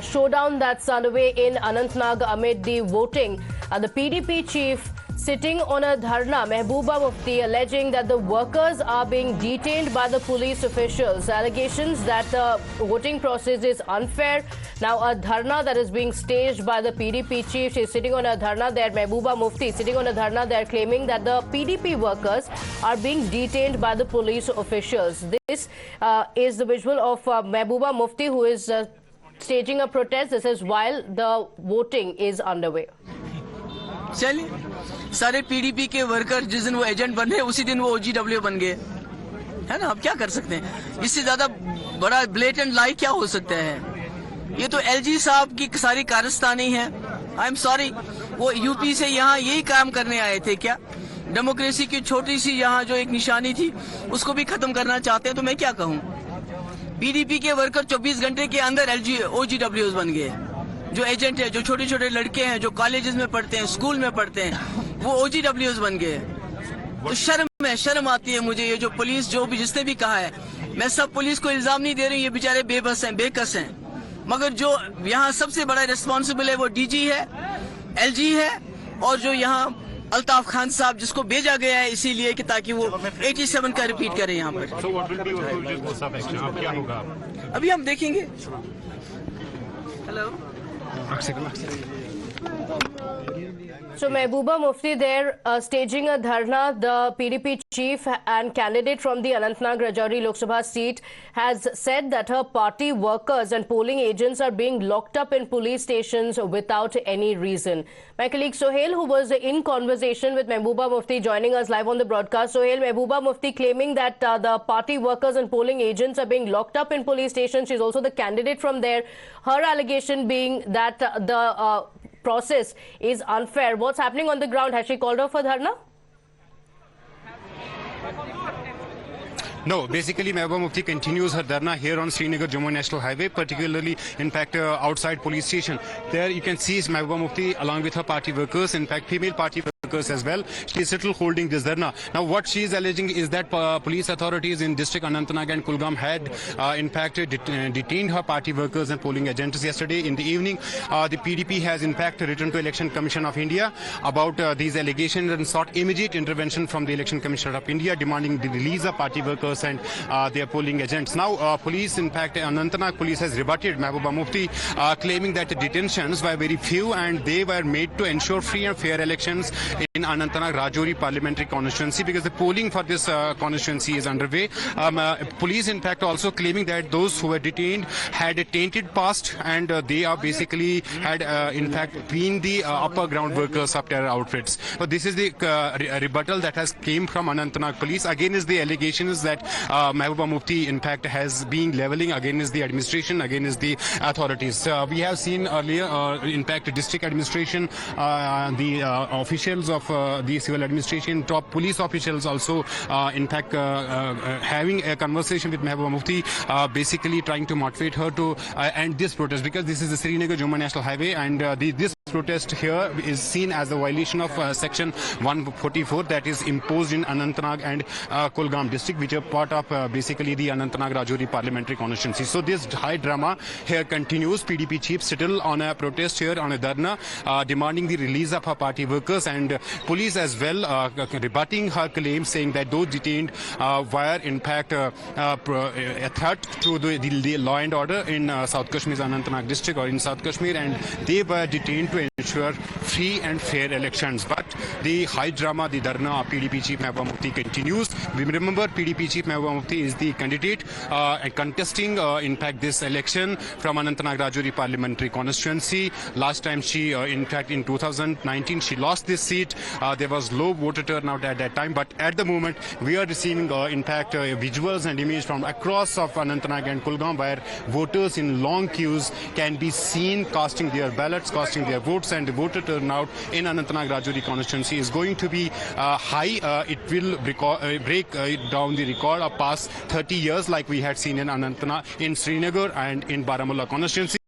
showdown that's underway in Anantnag amid the voting. The PDP chief sitting on a dharna, Mehbooba Mufti, alleging that the workers are being detained by the police officials. Allegations that the voting process is unfair. Now, a dharna that is being staged by the PDP chief. She's sitting on a dharna there. Mehbooba Mufti sitting on a dharna there, claiming that the PDP workers are being detained by the police officials. This is the visual of Mehbooba Mufti, who is staging a protest. This is while the voting is underway. चलिए सारे PDP के worker जिस दिन वो agent बन रहे उसी दिन वो ओजीडब्ल्यू बन गए, है ना। अब क्या कर सकते हैं, इससे ज्यादा बड़ा ब्लेटेंट लाई क्या हो सकता है। ये तो एलजी साहब की सारी कारस्तानी है। आई एम सॉरी, वो यूपी से यहाँ यही काम करने आए थे क्या? डेमोक्रेसी की छोटी सी यहाँ जो एक निशानी थी उसको भी खत्म करना चाहते हैं, तो मैं क्या कहूँ। पीडीपी के वर्कर 24 घंटे के अंदर ओजीडब्ल्यूज बन गए। जो एजेंट है, जो छोटे छोटे लड़के हैं, जो कॉलेजेस में पढ़ते हैं, स्कूल में पढ़ते हैं, वो ओजीडब्ल्यूज बन गए। तो शर्म आती है मुझे। ये जो पुलिस जो भी जिसने भी कहा है, मैं सब पुलिस को इल्जाम नहीं दे रही, ये बेचारे बेबस हैं, बेकस हैं, मगर जो यहाँ सबसे बड़ा रिस्पॉन्सिबल है वो डीजी है, एलजी है, और जो यहाँ अल्ताफ खान साहब जिसको भेजा गया है इसीलिए कि ताकि वो 87 का रिपीट करें यहाँ पर। अभी हम देखेंगे। Hello. So Mehbooba Mufti there staging a dharna. The PDP chief and candidate from the Anantnag Rajouri Lok Sabha seat has said that her party workers and polling agents are being locked up in police stations without any reason. My colleague Sohail, who was in conversation with Mehbooba Mufti, joining us live on the broadcast. Sohail, Mehbooba Mufti claiming that the party workers and polling agents are being locked up in police stations. She's also the candidate from there. Her allegation being that the process is unfair. What's happening on the ground? Has she called off for dharna? No, basically Mehbooba Mufti continues her dharna here on Srinagar-Jammu National Highway, particularly, in fact, outside police station. There you can see Mehbooba Mufti along with her party workers, in fact, female party workers as well. She is still holding this dharna. Now, what she is alleging is that police authorities in district Anantnag and Kulgam had, in fact, detained her party workers and polling agents yesterday in the evening. The PDP has, in fact, written to Election Commission of India about these allegations and sought immediate intervention from the Election Commission of India, demanding the release of party workers and their polling agents. Now, police, in fact, Anantnag police has rebutted Mehbooba Mufti, claiming that the detentions were very few and they were made to ensure free and fair elections in Anantnag Rajouri parliamentary constituency, because the polling for this constituency is underway. Police, in fact, also claiming that those who were detained had a tainted past and they are basically had, in fact, been the upper ground workers of terror outfits. So this is the rebuttal that has came from Anantnag police. Again is the allegations that Mehbooba Mufti, in fact, has been leveling against the administration, against the authorities. We have seen earlier, in fact, district administration, the officials of the civil administration, top police officials also, in fact, having a conversation with Mehbooba Mufti, basically trying to motivate her to end this protest, because this is the Srinagar-Jammu National Highway, and this protest here is seen as a violation of section 144 that is imposed in Anantnag and Kulgam district, which are part of basically the Anantnag Rajouri parliamentary constituency. So this high drama here continues. PDP chief still on a protest here on a dharna, demanding the release of her party workers, and police as well rebutting her claims, saying that those detained were in fact a threat to the law and order in South Kashmir's Anantnag district or in South Kashmir, and they were detained to ensure free and fair elections. But the high drama, the dharna of PDP chief Mehbooba Mufti continues. We remember PDP chief Mehbooba Mufti is the candidate contesting, in fact, this election from Anantnag Rajouri parliamentary constituency. Last time she, in fact, in 2019, she lost this seat. There was low voter turnout at that time, but at the moment we are receiving, in fact, visuals and images from across of Anantnag and Kulgam, where voters in long queues can be seen casting their ballots, casting their votes, and the voter turnout in Anantnag Rajouri constituency is going to be high. It will break down the record of past 30 years like we had seen in Anantnag, in Srinagar and in Baramulla constituency.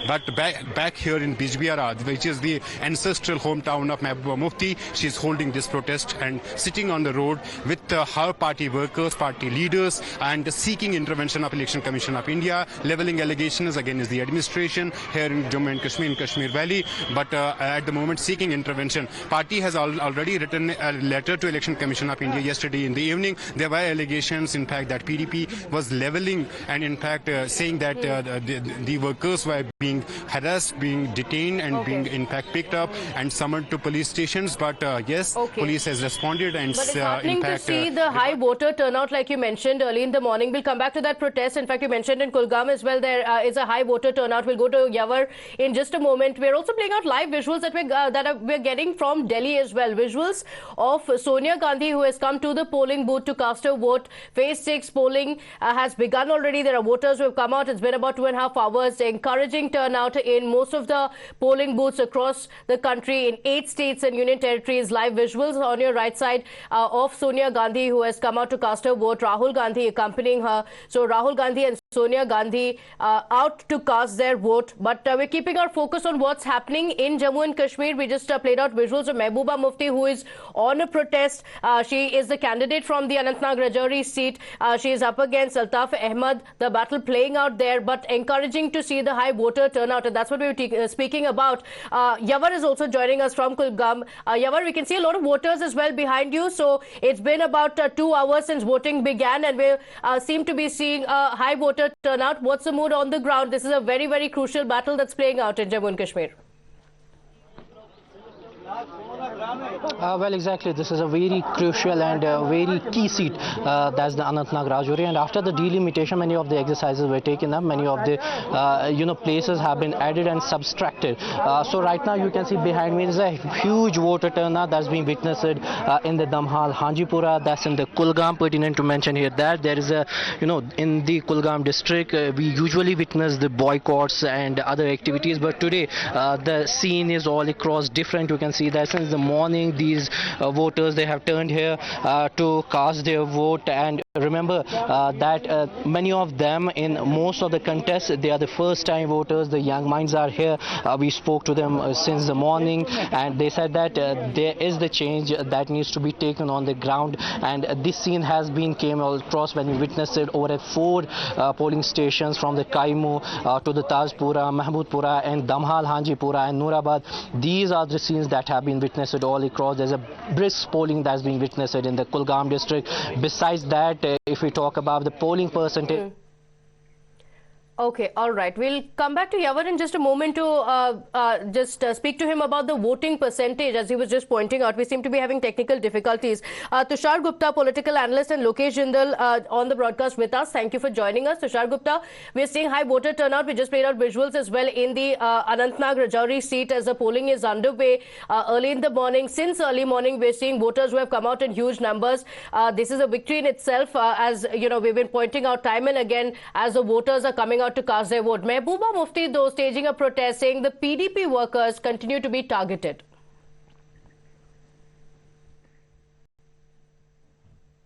But back here in Bijbihara, which is the ancestral hometown of Mehbooba Mufti, she is holding this protest and sitting on the road with her party workers, party leaders, and seeking intervention of Election Commission of India, leveling allegations against the administration here in Jammu and Kashmir, in Kashmir Valley. But at the moment, seeking intervention. Party has already written a letter to Election Commission of India yesterday in the evening. There were allegations, in fact, that PDP was leveling and, in fact, saying that the workers were being harassed, being detained, and being, in fact, picked up and summoned to police stations. But yes, police has responded, and but it's heartening to see the high voter turnout, like you mentioned early in the morning. We'll come back to that protest. In fact, you mentioned in Kulgam as well, there is a high voter turnout. We'll go to Yawar in just a moment. We're also playing out live visuals that we're getting from Delhi as well. Visuals of Sonia Gandhi, who has come to the polling booth to cast her vote. Phase 6 polling has begun already. There are voters who have come out. It's been about 2.5 hours. Encouraging turnout in most of the polling booths across the country in 8 states and union territories. Live visuals on your right side of Sonia Gandhi, who has come out to cast her vote. Rahul Gandhi accompanying her. So Rahul Gandhi and Sonia Gandhi out to cast their vote. But we're keeping our focus on what's happening in Jammu and Kashmir. We just played out visuals of Mehbooba Mufti, who is on a protest. She is the candidate from the Anantnag Rajouri seat. She is up against Altaf Ahmed. The battle playing out there, but encouraging to see the high voter turnout. And that's what we were speaking about. Yawar is also joining us from Kulgam. Yawar, we can see a lot of voters as well behind you. So it's been about 2 hours since voting began, and we seem to be seeing a high voter turnout. What's the mood on the ground? This is a very, very crucial battle that's playing out in Jammu and Kashmir. Well, exactly. This is a very crucial and very key seat. That's the Anantnag Rajouri. And after the delimitation, many of the exercises were taken up. Many of the places have been added and subtracted. So right now you can see behind me is a huge voter turnout that's being witnessed in the Damhal Hanjipura. That's in the Kulgam. Pertinent to mention here that there is a in the Kulgam district we usually witness the boycotts and other activities, but today the scene is all across different. You can see that since the morning these voters, they have turned here to cast their vote. And remember that many of them in most of the contests, they are the first time voters. The young minds are here. We spoke to them since the morning, and they said that there is the change that needs to be taken on the ground. And this scene has been came across when we witnessed it over at 4 polling stations from the Kaimu to the Tajpura, Mahmudpura, and Damhal Hanjipura and Noorabad. These are the scenes that have been witnessed all across. There's a brisk polling that's being witnessed in the Kulgam district. Besides that, if we talk about the polling percentage, Okay, all right. We'll come back to Yawar in just a moment to just speak to him about the voting percentage. As he was just pointing out, we seem to be having technical difficulties. Tushar Gupta, political analyst, and Lokesh Jindal on the broadcast with us. Thank you for joining us. Tushar Gupta, we're seeing high voter turnout. We just played out visuals as well in the Anantnag Rajouri seat as the polling is underway early in the morning. Since early morning, we're seeing voters who have come out in huge numbers. This is a victory in itself, as you know, we've been pointing out time and again as the voters are coming out to cast their vote. Mehbooba Mufti, though, staging a protest saying the PDP workers continue to be targeted.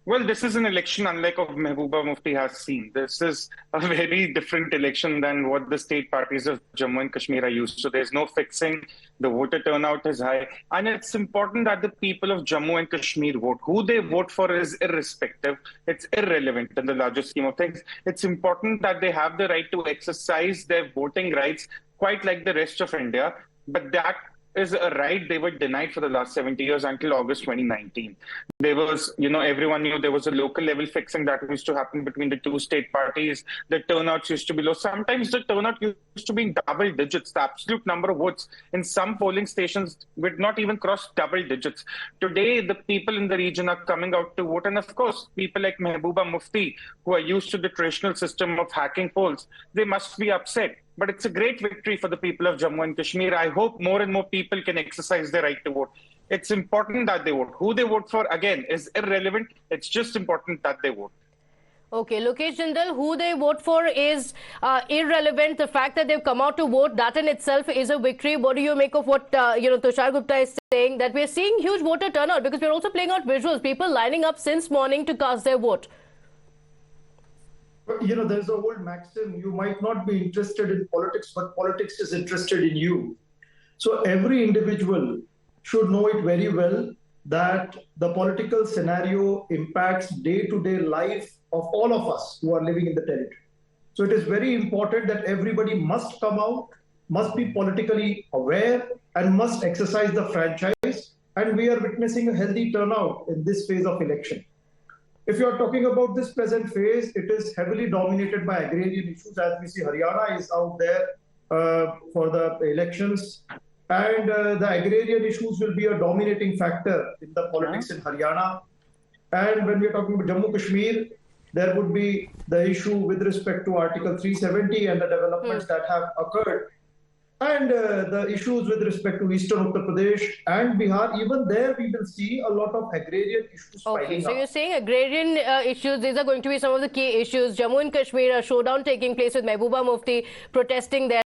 Well, this is an election unlike of Mehbooba Mufti has seen. This is a very different election than what the state parties of Jammu and Kashmir are used to. There's no fixing. The voter turnout is high. And it's important that the people of Jammu and Kashmir vote. Who they vote for is irrespective. It's irrelevant in the larger scheme of things. It's important that they have the right to exercise their voting rights, quite like the rest of India. But that is a right they were denied for the last 70 years until August 2019. There was, everyone knew there was a local level fixing that used to happen between the two state parties. The turnouts used to be low. Sometimes the turnout used to be in double digits. The absolute number of votes in some polling stations would not even cross double digits. Today, the people in the region are coming out to vote. And of course, people like Mehbooba Mufti, who are used to the traditional system of hacking polls, they must be upset. But it's a great victory for the people of Jammu and Kashmir. I hope more and more people can exercise their right to vote. It's important that they vote. Who they vote for, again, is irrelevant. It's just important that they vote. Okay, Lokesh Jindal, who they vote for is irrelevant. The fact that they've come out to vote, that in itself is a victory. What do you make of what, Tushar Gupta is saying, that we're seeing huge voter turnout because we're also playing out visuals, people lining up since morning to cast their vote? There's an old maxim, you might not be interested in politics, but politics is interested in you. So every individual should know it very well that the political scenario impacts day-to-day life of all of us who are living in the territory. So it is very important that everybody must come out, must be politically aware, and must exercise the franchise. And we are witnessing a healthy turnout in this phase of election. If you are talking about this present phase, it is heavily dominated by agrarian issues. As we see, Haryana is out there for the elections. And the agrarian issues will be a dominating factor in the politics in Haryana. And when we are talking about Jammu Kashmir, there would be the issue with respect to Article 370 and the developments that have occurred. And the issues with respect to Eastern Uttar Pradesh and Bihar, even there we will see a lot of agrarian issues piling up. So you're saying agrarian issues, these are going to be some of the key issues. Jammu and Kashmir, a showdown taking place with Mehbooba Mufti protesting there.